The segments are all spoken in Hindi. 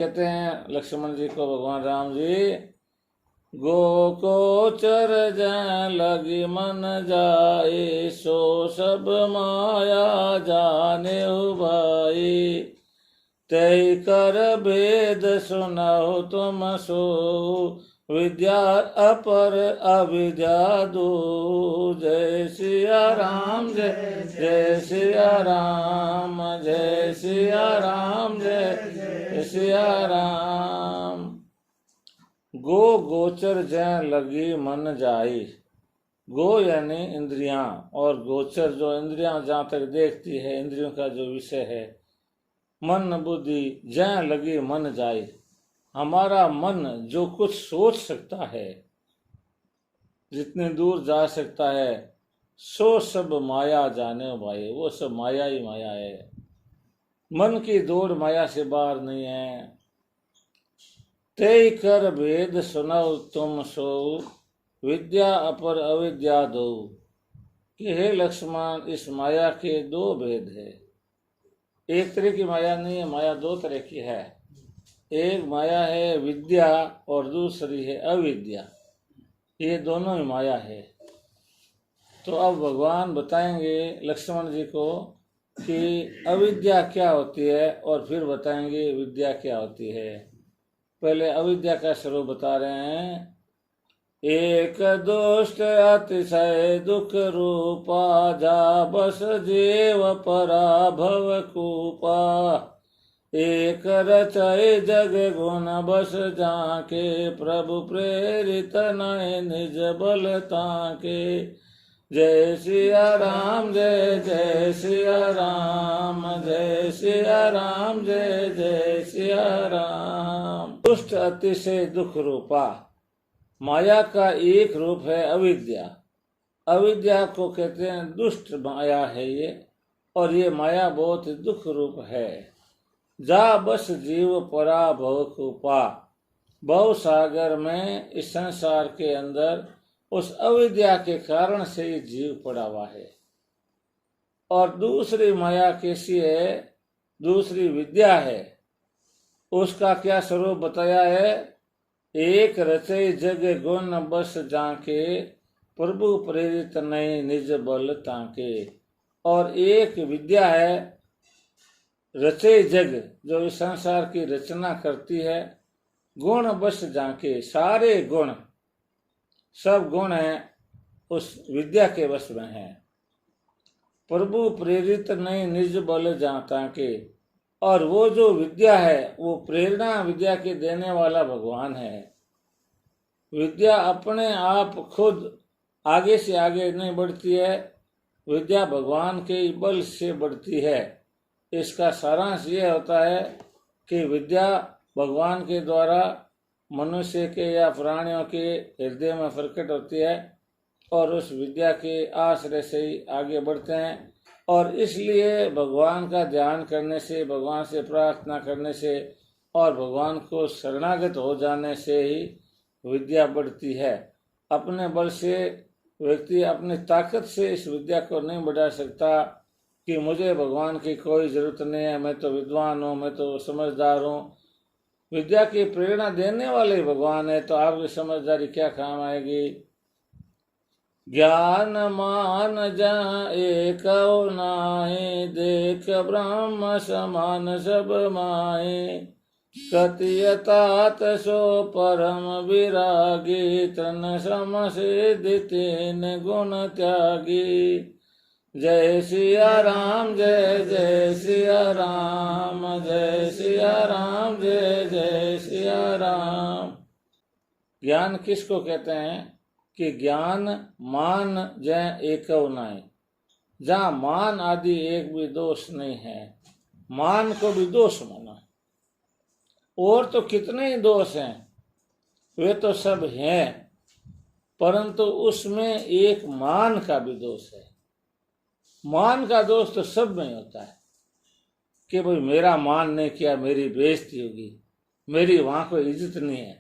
कहते हैं लक्ष्मण जी को भगवान राम जी, गोचर जै लगी मन जाए, सो सब माया जाने भाई। तय कर भेद सुनाओ तुम सो, विद्या अपर अविद्या दो। जय सिया राम जय जय सिया राम, जय सिया राम जय सिया राम। गोचर जय लगी मन जाई। गो यानी इंद्रियां, और गोचर जो इंद्रियां जहाँ तक देखती है, इंद्रियों का जो विषय है। मन बुद्धि जय लगी मन जाए, हमारा मन जो कुछ सोच सकता है, जितने दूर जा सकता है, सो सब माया जाने भाई। वो सब माया ही माया है। मन की दौड़ माया से बाहर नहीं है। तय कर भेद सुनाओ तुम सो, विद्या अपर अविद्या दो। कि हे लक्ष्मण, इस माया के दो भेद है। एक तरह की माया नहीं है, माया दो तरह की है। एक माया है विद्या और दूसरी है अविद्या। ये दोनों ही माया है। तो अब भगवान बताएंगे लक्ष्मण जी को कि अविद्या क्या होती है, और फिर बताएंगे विद्या क्या होती है। पहले अविद्या का स्वरूप बता रहे हैं। एक दुष्ट अतिशय दुख रूपा, जा बस जीव पराभव कूपा। एक रचय जग गुण बस जाके, प्रभु प्रेरित नय निज बल ताके। जय सिया राम जय जय सिया राम, जय सिया राम जय जय सिया राम। दुष्ट अतिशय दुख रूपा, माया का एक रूप है अविद्या। अविद्या को कहते हैं दुष्ट माया है ये, और ये माया बहुत दुख रूप है। जा बस जीव परा भव कूपा, भव सागर में, इस संसार के अंदर उस अविद्या के कारण से ही जीव पड़ा हुआ है। और दूसरी माया कैसी है, दूसरी विद्या है, उसका क्या स्वरूप बताया है। एक रचय जग गुण बस जाके, प्रभु प्रेरित नहीं निज बल ताके। और एक विद्या है रचय जग, जो इस संसार की रचना करती है। गुण बस जाके, सारे गुण, सब गुण हैं उस विद्या के वश में है। प्रभु प्रेरित नहीं निज बल जाता के, और वो जो विद्या है वो प्रेरणा विद्या के देने वाला भगवान है। विद्या अपने आप खुद आगे से आगे नहीं बढ़ती है, विद्या भगवान के बल से बढ़ती है। इसका सारांश ये होता है कि विद्या भगवान के द्वारा मनुष्य के या प्राणियों के हृदय में प्रकट होती है, और उस विद्या के आश्रय से ही आगे बढ़ते हैं। और इसलिए भगवान का ध्यान करने से, भगवान से प्रार्थना करने से और भगवान को शरणागत हो जाने से ही विद्या बढ़ती है। अपने बल से व्यक्ति अपनी ताकत से इस विद्या को नहीं बढ़ा सकता कि मुझे भगवान की कोई जरूरत नहीं है, मैं तो विद्वान हूँ, मैं तो समझदार हूँ। विद्या की प्रेरणा देने वाले भगवान है, तो आपकी समझदारी क्या काम आएगी। ज्ञान मान जहाँ एक नाहि, देख ब्रह्म समान सब माहि। कथियतात सो परम विरागी, तन सम सिद्धि तीन गुण त्यागी। जय सिया राम जय जय सिया राम, जय सिया राम जय जय सिया राम। ज्ञान किसको कहते हैं कि ज्ञान मान जय एकव नाहि, जहाँ मान आदि एक भी दोष नहीं है। मान को भी दोष माना, और तो कितने ही दोष हैं, वे तो सब हैं, परंतु उसमें एक मान का भी दोष है। मान का दोष तो सब में होता है कि भाई मेरा मान नहीं किया, मेरी बेइज्जती होगी, मेरी वहां कोई इज्जत नहीं है।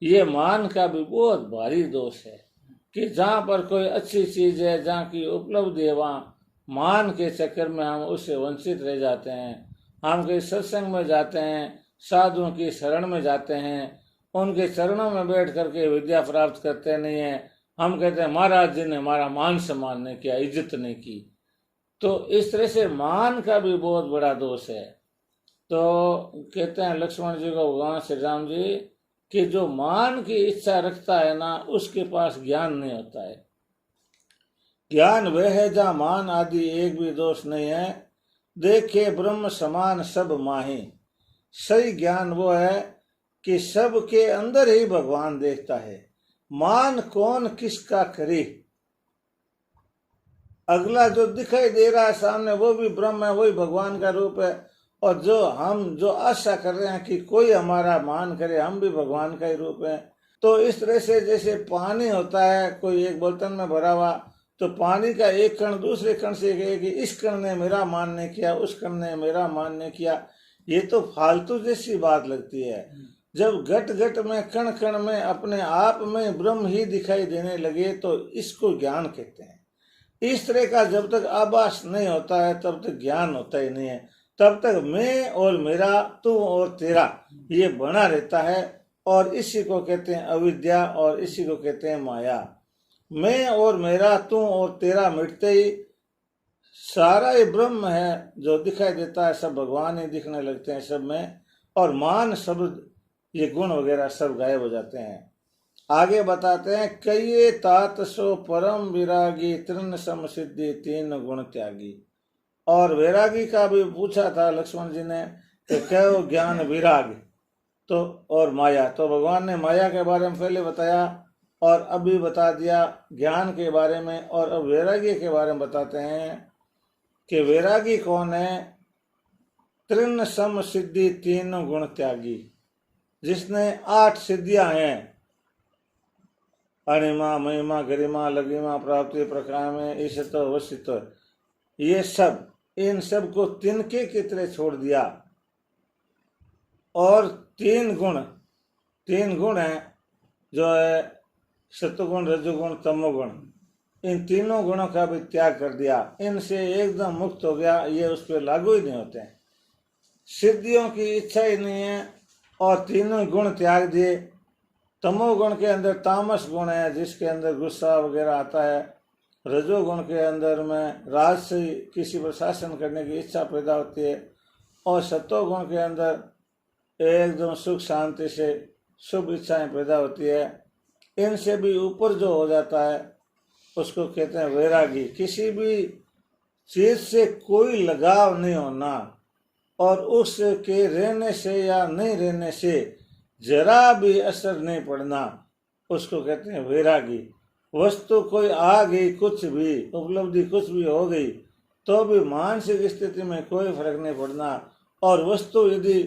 ये मान का भी बहुत भारी दोष है कि जहाँ पर कोई अच्छी चीज है, जहाँ की उपलब्धि है, वहाँ मान के चक्कर में हम उससे वंचित रह जाते हैं। हम कहीं सत्संग में जाते हैं, साधुओं की शरण में जाते हैं, उनके चरणों में बैठ करके विद्या प्राप्त करते नहीं है। हम कहते हैं महाराज जी ने हमारा मान सम्मान नहीं किया, इज्जत नहीं की। तो इस तरह से मान का भी बहुत बड़ा दोष है। तो कहते हैं लक्ष्मण जी को भगवान श्री राम जी कि जो मान की इच्छा रखता है ना, उसके पास ज्ञान नहीं होता है। ज्ञान वह है जहाँ मान आदि एक भी दोष नहीं है। देखे ब्रह्म समान सब माही। सही ज्ञान वो है कि सब के अंदर ही भगवान देखता है। मान कौन किसका करे, अगला जो दिखाई दे रहा है सामने वो भी ब्रह्म है, वही भगवान का रूप है। और जो आशा कर रहे हैं कि कोई हमारा मान करे, हम भी भगवान का ही रूप है। तो इस तरह से जैसे पानी होता है कोई एक बर्तन में भरा हुआ, तो पानी का एक कण दूसरे कण से कहे कि इस कण ने मेरा मान नहीं किया, उस कण ने मेरा मान नहीं किया, ये तो फालतू जैसी बात लगती है। जब घट घट में कण कण में अपने आप में ब्रह्म ही दिखाई देने लगे तो इसको ज्ञान कहते हैं। इस तरह का जब तक आभास नहीं होता है तब तक ज्ञान होता ही नहीं है। तब तक मैं और मेरा, तू और तेरा ये बना रहता है। और इसी को कहते हैं अविद्या और इसी को कहते हैं माया। मैं और मेरा, तू और तेरा मिटते ही सारा ये ब्रह्म है जो दिखाई देता है, सब भगवान ही दिखने लगते हैं सब में। और मान शब्द ये गुण वगैरह सब गायब हो जाते हैं। आगे बताते हैं कई तात सो परम विरागी तृण सम सिद्धि तीन गुण त्यागी। और वैरागी का भी पूछा था लक्ष्मण जी ने कि कहो ज्ञान विराग तो और माया। तो भगवान ने माया के बारे में पहले बताया और अभी बता दिया ज्ञान के बारे में। और अब वैरागी के बारे में बताते हैं कि वैरागी कौन है। तृण सम सिद्धि तीन गुण त्यागी, जिसने 8 सिद्धियां हैं, अणिमा महिमा गरिमा लघिमा प्राप्ति प्रकाश में ईशतो वशितो, ये सब, इन सब को तिनके की तरह छोड़ दिया। और 3 गुण है जो है सत्वगुण रजोगुण तमोगुण, इन तीनों गुणों का भी त्याग कर दिया, इनसे एकदम मुक्त हो गया। ये उस पर लागू ही नहीं होते हैं, सिद्धियों की इच्छा ही नहीं है। और तीनों गुण त्याग दिए। तमोगुण के अंदर तामस गुण है जिसके अंदर गुस्सा वगैरह आता है। रजोगुण के अंदर में राज से किसी पर शासन करने की इच्छा पैदा होती है। और सत्वगुण के अंदर एकदम सुख शांति से शुभ इच्छाएं पैदा होती है। इनसे भी ऊपर जो हो जाता है उसको कहते हैं वैरागी। किसी भी चीज से कोई लगाव नहीं होना और उसके रहने से या नहीं रहने से जरा भी असर नहीं पड़ना, उसको कहते हैं वैरागी। वस्तु कोई आ गई, कुछ भी उपलब्धि कुछ भी हो गई तो भी मानसिक स्थिति में कोई फर्क नहीं पड़ना। और वस्तु यदि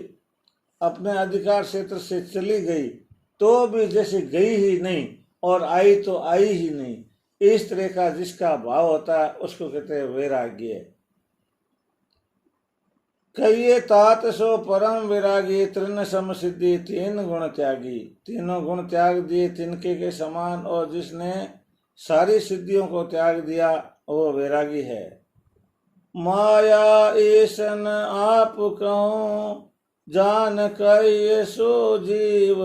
अपने अधिकार क्षेत्र से चली गई तो भी जैसे गई ही नहीं और आई तो आई ही नहीं, इस तरह का जिसका भाव होता है उसको कहते हैं वैराग्य। कहिए तात सो परम विरागी तृण सम सिद्धि तीन गुण त्यागी। तीनों गुण त्याग दिए तिनके के समान, और जिसने सारी सिद्धियों को त्याग दिया वो वैरागी है। माया ईसन आप कहूं जान कहिए सो जीव,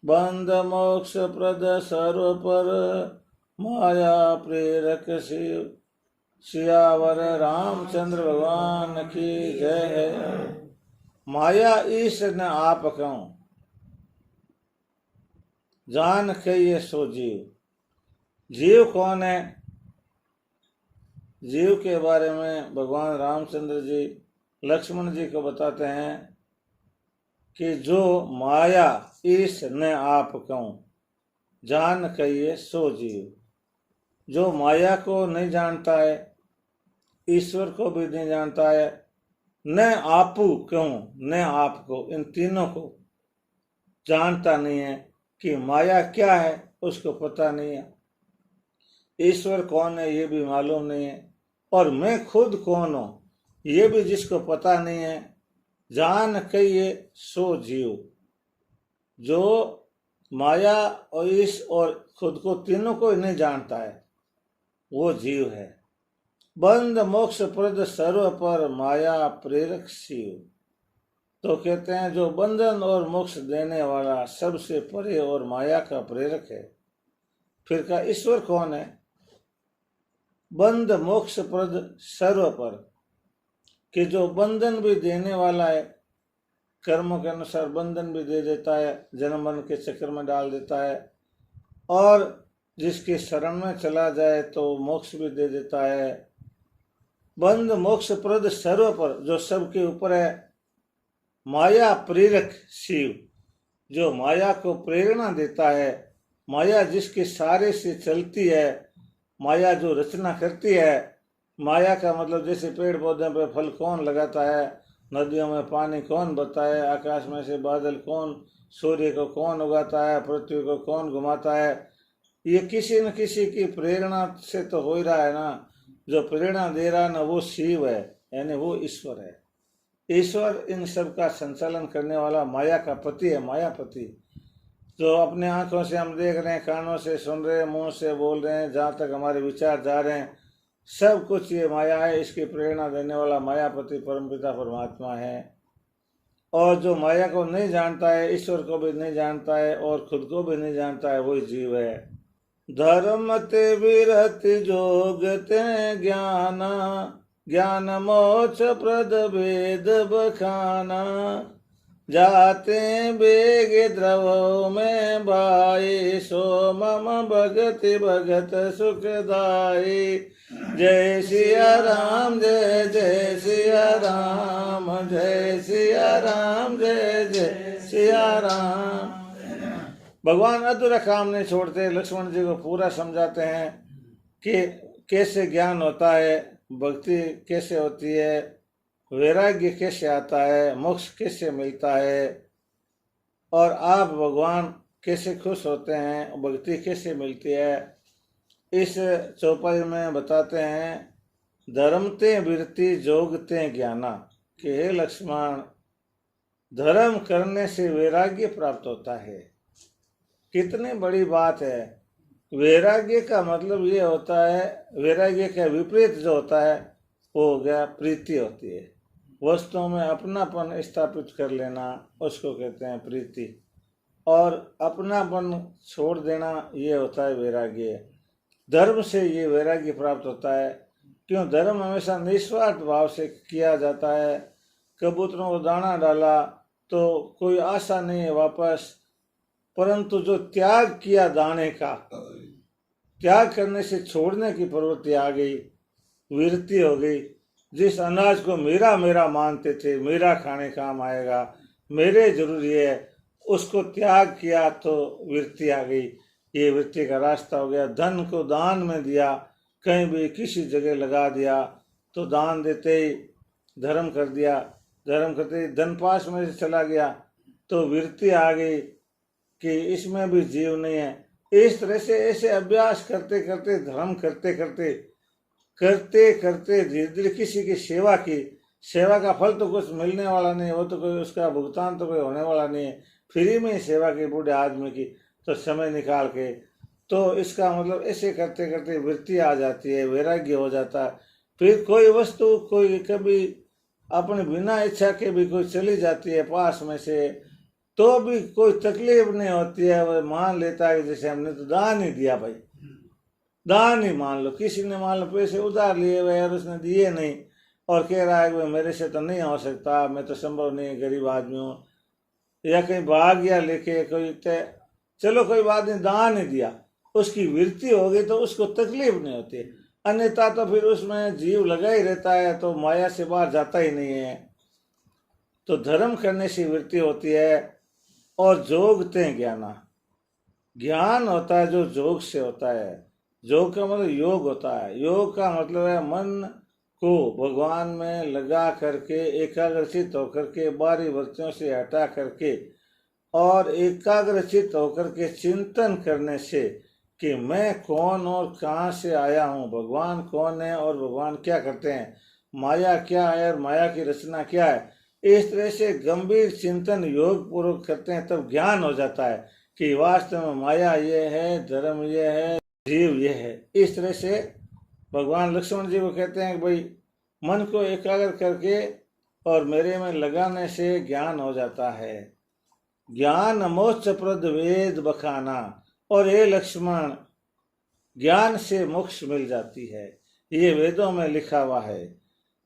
बंध मोक्ष प्रद सर्व पर माया प्रेरक शिव। सियावर रामचंद्र भगवान की जय है। माया ईश न आप कहूं जान के ये सो जीव। जीव कौन है? जीव के बारे में भगवान रामचंद्र जी लक्ष्मण जी को बताते हैं कि जो माया ईश न आप कहूं जान कहिए सो जीव। जो माया को नहीं जानता है, ईश्वर को भी नहीं जानता है, न आपू कहूं न आपको, इन तीनों को जानता नहीं है कि माया क्या है उसको पता नहीं है, ईश्वर कौन है ये भी मालूम नहीं है, और मैं खुद कौन हूं ये भी जिसको पता नहीं है। जान कहिए सो जीव। जो माया और ईश और खुद को तीनों को नहीं जानता है वो जीव है। बंध मोक्ष प्रद सर्व पर माया प्रेरक शिव। तो कहते हैं जो बंधन और मोक्ष देने वाला सबसे परे और माया का प्रेरक है। फिर का ईश्वर कौन है? बंध मोक्ष प्रद सर्व पर, कि जो बंधन भी देने वाला है, कर्मों के अनुसार बंधन भी दे देता है, जन्म मरण के चक्कर में डाल देता है, और जिसकी शरण में चला जाए तो मोक्ष भी दे देता है। बंध मोक्ष प्रद सर्व पर, जो सबके ऊपर है। माया प्रेरक शिव, जो माया को प्रेरणा देता है। माया जिसके सारे से चलती है, माया जो रचना करती है। माया का मतलब जैसे पेड़ पौधे पे फल कौन लगाता है, नदियों में पानी कौन बहता है, आकाश में से बादल कौन, सूर्य को कौन उगाता है, पृथ्वी को कौन घुमाता है, ये किसी न किसी की प्रेरणा से तो हो ही रहा है ना। जो प्रेरणा दे रहा है ना, वो शिव है, यानी वो ईश्वर है। ईश्वर इन सब का संचालन करने वाला माया का पति है, मायापति। जो अपने आंखों से हम देख रहे हैं, कानों से सुन रहे हैं, मुंह से बोल रहे हैं, जहाँ तक हमारे विचार जा रहे हैं, सब कुछ ये माया है। इसकी प्रेरणा देने वाला मायापति परमपिता परमात्मा है। और जो माया को नहीं जानता है, ईश्वर को भी नहीं जानता है और खुद को भी नहीं जानता है, वही जीव है। धर्म ते विरति जोग ते ज्ञान, ज्ञान मोक्ष प्रद भेद बखाना। जाते बेगे द्रव में भाई, सो मम भगति भगत सुखदाई। जय सिया राम, जय जय सिया राम, जय सिया राम, जय जय सिया राम। भगवान अधूरा काम नहीं छोड़ते, लक्ष्मण जी को पूरा समझाते हैं कि कैसे ज्ञान होता है, भक्ति कैसे होती है, वैराग्य कैसे आता है, मोक्ष कैसे मिलता है, और आप भगवान कैसे खुश होते हैं, भक्ति कैसे मिलती है। इस चौपाई में बताते हैं, धर्म ते विरति जोग ते ज्ञाना, कि हे लक्ष्मण, धर्म करने से वैराग्य प्राप्त होता है। कितनी बड़ी बात है। वैराग्य का मतलब ये होता है, वैराग्य का विपरीत जो होता है वो हो गया प्रीति होती है। वस्तुओं में अपनापन स्थापित कर लेना, उसको कहते हैं प्रीति, और अपनापन छोड़ देना, ये होता है वैराग्य। धर्म से ये वैराग्य प्राप्त होता है। क्यों? धर्म हमेशा निस्वार्थ भाव से किया जाता है। कबूतरों को दाना डाला तो कोई आशा नहीं है वापस, परंतु जो त्याग किया दाने का, त्याग करने से छोड़ने की प्रवृत्ति आ गई, विरति हो गई। जिस अनाज को मेरा मेरा मानते थे, मेरा खाने काम आएगा, मेरे जरूरी है, उसको त्याग किया तो विरति आ गई। ये वृत्ति का रास्ता हो गया। धन को दान में दिया, कहीं भी किसी जगह लगा दिया, तो दान देते ही धर्म कर दिया, धर्म करते ही धन पास में से चला गया, तो वृत्ति आ गई कि इसमें भी जीव नहीं है। इस तरह से ऐसे अभ्यास करते करते, धर्म करते करते करते करते धीरे धीरे किसी की सेवा की, सेवा का फल तो कुछ मिलने वाला नहीं, वो तो कोई उसका भुगतान तो कोई होने वाला नहीं है, फ्री में सेवा की बूढ़े आदमी की, तो समय निकाल के, तो इसका मतलब ऐसे करते करते वृत्ति आ जाती है, वैराग्य हो जाता है। फिर कोई वस्तु कोई कभी अपने बिना इच्छा के भी कोई चली जाती है पास में से, तो भी कोई तकलीफ नहीं होती है। वो मान लेता है जैसे हमने तो दान ही दिया भाई, दान ही मान लो। किसी ने मान लो पैसे उधार लिए हुए और उसने दिए नहीं, और कह रहा है कि मेरे से तो नहीं हो सकता, मैं तो संभव नहीं, गरीब आदमी हूँ, या कहीं भाग गया लेके कोई, चलो कोई बात नहीं, दान ही दिया, उसकी वृत्ति हो गई तो उसको तकलीफ नहीं होती। अन्यथा तो फिर उसमें जीव लगा ही रहता है, तो माया से बाहर जाता ही नहीं है। तो धर्म करने से वृत्ति होती है। और जोगते ज्ञाना, ज्ञान होता है जो जोग से होता है। जोग का मतलब योग होता है। योग का मतलब है मन को भगवान में लगा करके, एकाग्रचित होकर के, बाहरी वृत्तियों से हटा करके और एकाग्रचित होकर के चिंतन करने से कि मैं कौन और कहाँ से आया हूँ, भगवान कौन है और भगवान क्या करते हैं, माया क्या है और माया की रचना क्या है। इस तरह से गंभीर चिंतन योग पूर्वक करते हैं, तब ज्ञान हो जाता है कि वास्तव में माया ये है, धर्म ये है, जीव ये है। इस तरह से भगवान लक्ष्मण जी को कहते हैं कि भाई मन को एकाग्र करके और मेरे में लगाने से ज्ञान हो जाता है। ज्ञान मोक्ष प्रद वेद बखाना, और ये लक्ष्मण ज्ञान से मोक्ष मिल जाती है, ये वेदों में लिखा हुआ है।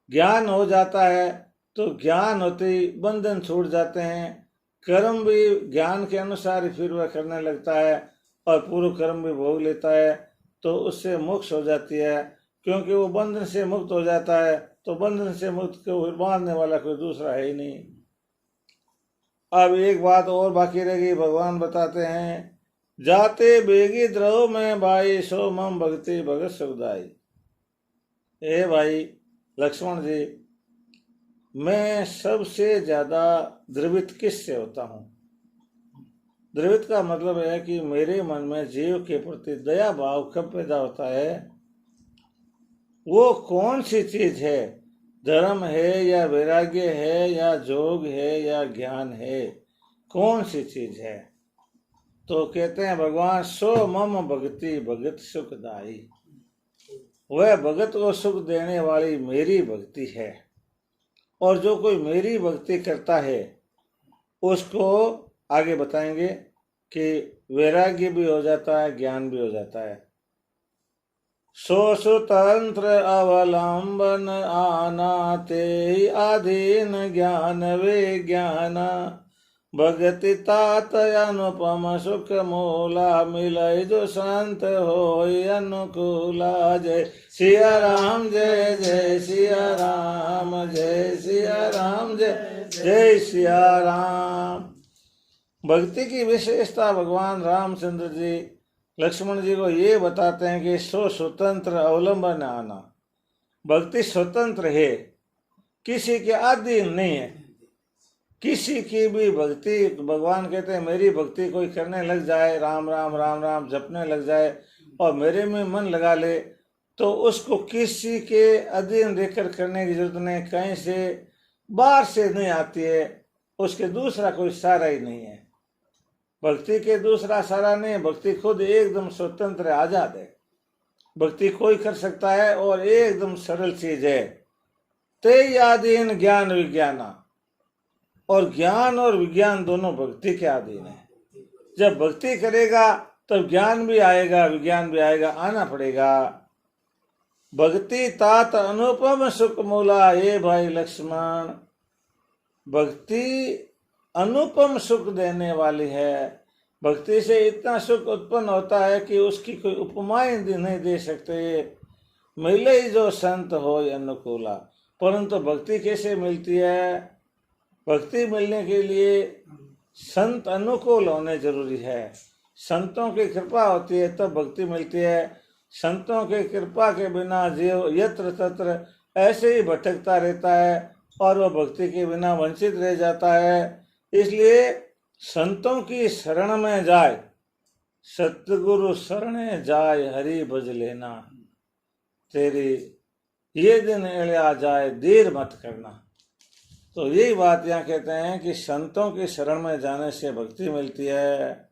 ज्ञान हो जाता है तो ज्ञान होते ही बंधन छूट जाते हैं, कर्म भी ज्ञान के अनुसार ही फिर वह करने लगता है और पूर्व कर्म भी भोग लेता है, तो उससे मोक्ष हो जाती है। क्योंकि वो बंधन से मुक्त हो जाता है, तो बंधन से मुक्त को बांधने वाला कोई दूसरा है ही नहीं। अब एक बात और बाकी रह गई, भगवान बताते हैं, जाते बेगी द्रव में भाई सो मम भक्ति भगत सुखदाई। ए भाई लक्ष्मण जी, मैं सबसे ज्यादा द्रवित किससे होता हूँ? द्रवित का मतलब है कि मेरे मन में जीव के प्रति दया भाव कब पैदा होता है? वो कौन सी चीज है? धर्म है या वैराग्य है या जोग है या ज्ञान है? कौन सी चीज है? तो कहते हैं भगवान, सो मम भक्ति भगत सुखदाई। वह भगत को सुख देने वाली मेरी भक्ति है। और जो कोई मेरी भक्ति करता है उसको आगे बताएंगे कि वैराग्य भी हो जाता है, ज्ञान भी हो जाता है। सो स्वतंत्र अवलंबन आना ते अधीन ज्ञान विज्ञान, भगति तात अनुपम सुख मूला, मिलय जो संत होय अनुकूला। जय सिया राम जय जय सिया राम, जय सिया राम जय जय सिया राम। भक्ति की विशेषता भगवान रामचंद्र जी लक्ष्मण जी को ये बताते हैं कि सो स्वतंत्र अवलंबन आना। भक्ति स्वतंत्र है, किसी के अधीन नहीं है। किसी की भी भक्ति, भगवान कहते हैं मेरी भक्ति कोई करने लग जाए, राम राम राम राम जपने लग जाए और मेरे में मन लगा ले, तो उसको किसी के अधीन रहकर करने की जरूरत नहीं, कहीं से बाहर से नहीं आती है, उसके दूसरा कोई सहारा ही नहीं है। भक्ति के दूसरा सहारा नहीं है, भक्ति खुद एकदम स्वतंत्र आजाद है। भक्ति कोई कर सकता है और एकदम सरल चीज है। ते अधीन ज्ञान विज्ञाना, और ज्ञान और विज्ञान दोनों भक्ति के अधीन है। जब भक्ति करेगा तब ज्ञान भी आएगा, विज्ञान भी आएगा, आना पड़ेगा। भक्ति तात अनुपम सुख मूला। ये भाई लक्ष्मण, भक्ति अनुपम सुख देने वाली है। भक्ति से इतना सुख उत्पन्न होता है कि उसकी कोई उपमाएं नहीं दे सकते। मिले जो संत हो अनुकूला। परंतु भक्ति कैसे मिलती है? भक्ति मिलने के लिए संत अनुकूल होने जरूरी है। संतों की कृपा होती है तब भक्ति मिलती है। संतों की कृपा के बिना जीव यत्र तत्र ऐसे ही भटकता रहता है और वह भक्ति के बिना वंचित रह जाता है। इसलिए संतों की शरण में जाए, सतगुरु शरण जाए, हरि भज लेना, तेरी ये दिन आ जाए, देर मत करना। तो यही बात यहाँ कहते हैं कि संतों की शरण में जाने से भक्ति मिलती है।